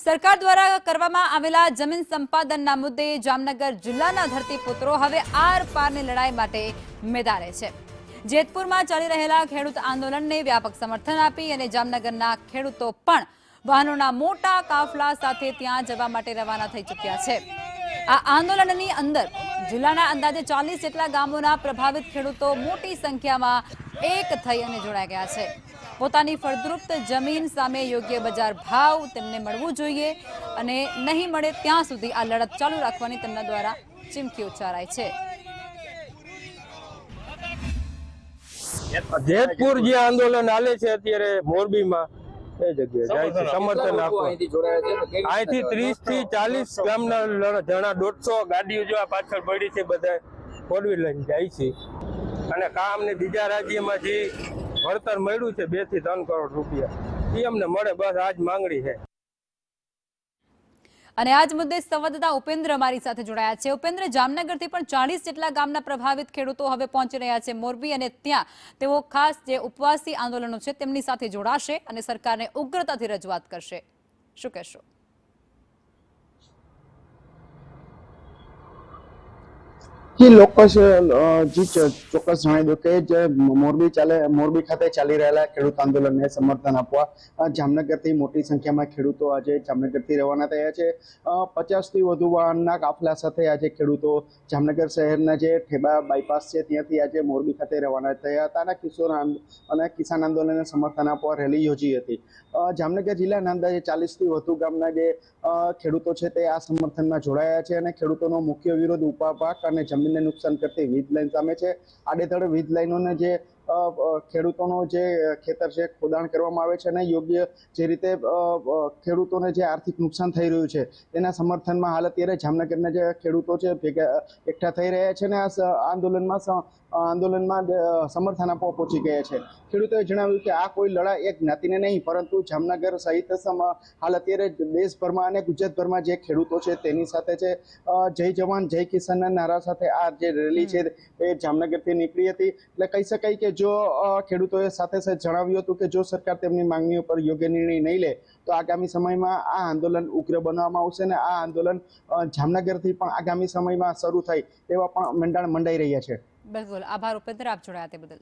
સરકાર દ્વારા કરવામાં આવેલા જમીન સંપાદનના મુદ્દે જામનગર જિલ્લાના ધરતીપુત્રો હવે આર પારની લડાઈ માટે મેદાને છે। જેતપુરમાં ચાલી રહેલા ખેડૂત આંદોલનને વ્યાપક સમર્થન આપી અને જામનગરના ખેડૂતો પણ વાહનોના મોટા કાફલા સાથે ત્યાં જવા માટે રવાના થઈ ચૂક્યા છે। આ આંદોલનની અંદર જિલ્લાના અંદાજે 40 જેટલા ગામોના પ્રભાવિત ખેડૂતો મોટી સંખ્યામાં એક થઈ અને જોડાઈ ગયા છે। પોતાની ફળદ્રુપ જમીન સામે યોગ્ય બજાર ભાવ તેમને મળવું જોઈએ અને નહીં મળે ત્યાં સુધી આ લડત ચાલુ રાખવાની તેમના દ્વારા ચીમકી ઉચ્ચારાઈ છે। જેતપુર જે આંદોલન હાલે છે અત્યારે મોરબીમાં એ જગ્યાએ જાય છે સમર્થન આપવા। અહીંથી 30 થી 40 ગામના જણા 150 ગાડીઓ જો પાછળ પડી છે બધા ફોર વ્હીલ લઈને જાય છે અને કામને બીજા રાજ્યમાં જે વળતર મળ્યું છે 2 થી 3 કરોડ રૂપિયા એ અમને મળે બસ આજ માંગણી છે। અને આજ મુદ્દે સંવાદદાતા ઉપેન્દ્ર અમારી સાથે જોડાયા છે। ઉપેન્દ્ર, જામનગરથી પણ 40 જેટલા ગામના પ્રભાવિત ખેડૂતો હવે પહોંચી રહ્યા છે મોરબી અને ત્યાં તેઓ ખાસ જે ઉપવાસી આંદોલનો છે તેમની સાથે જોડાશે અને સરકારને ઉગ્રતાથી રજૂઆત કરશે। શું કહેશો? ચોક્કસ જણાવી દો કે જે મોરબી ખાતે ચાલી રહેલા ખેડૂત આંદોલનને સમર્થન આપવા જામનગરથી મોટી સંખ્યામાં ખેડૂતો આજે જામનગરથી રવાના થયા છે। 50 થી વધુ વાહનના કાફલા સાથે આજે ખેડૂતો જામનગર શહેરના જે ઠેબા બાયપાસ છે ત્યાંથી આજે મોરબી ખાતે રવાના થયા હતા અને કિસાન આંદોલનને સમર્થન આપવા રેલી યોજી હતી। જામનગર જિલ્લાના અંદાજે 40 થી વધુ ગામના જે ખેડૂતો છે તે આ સમર્થનમાં જોડાયા છે અને ખેડૂતોનો મુખ્ય વિરોધ ઉપા પાક અને જમીનને નુકસાન કરતી વીજ લાઈન સામે છે। આડેધડ વીજ લાઈનોને જે ખેડૂતોનો જે ખેતર છે ખોદાણ કરવામાં આવે છે અને યોગ્ય જે રીતે ખેડૂતોને જે આર્થિક નુકસાન થઈ રહ્યું છે તેના સમર્થનમાં હાલ અત્યારે જામનગરના જે ખેડૂતો છે ભેગા એકઠા થઈ રહ્યા છે અને આ આંદોલનમાં સમર્થન આપવા પહોંચી ગયા છે। ખેડૂતોએ જણાવ્યું કે આ કોઈ લડાઈ એક જ્ઞાતિને નહીં પરંતુ જામનગર સહિત હાલ અત્યારે દેશભરમાં અને ગુજરાતભરમાં જે ખેડૂતો છે તેની સાથે છે। જય જવાન જય કિસાનના નારા સાથે આ જે રેલી છે એ જામનગરથી નીકળી હતી। એટલે કહી શકાય કે જો ખેડૂતોએ સાથે જણાવ્યું હતું કે જો સરકાર તેમની માંગણીઓ પર યોગ્ય નિર્ણય નહીં લે તો આગામી સમયમાં આ આંદોલન ઉગ્ર બનાવવામાં આવશે અને આ આંદોલન જામનગરથી પણ આગામી સમયમાં શરૂ થાય તેવા પણ મંડાણ મંડાઈ રહ્યા છે। બિલકુલ, આભાર ઉપેન્દ્ર, આપ જોડાયા તે બદલ।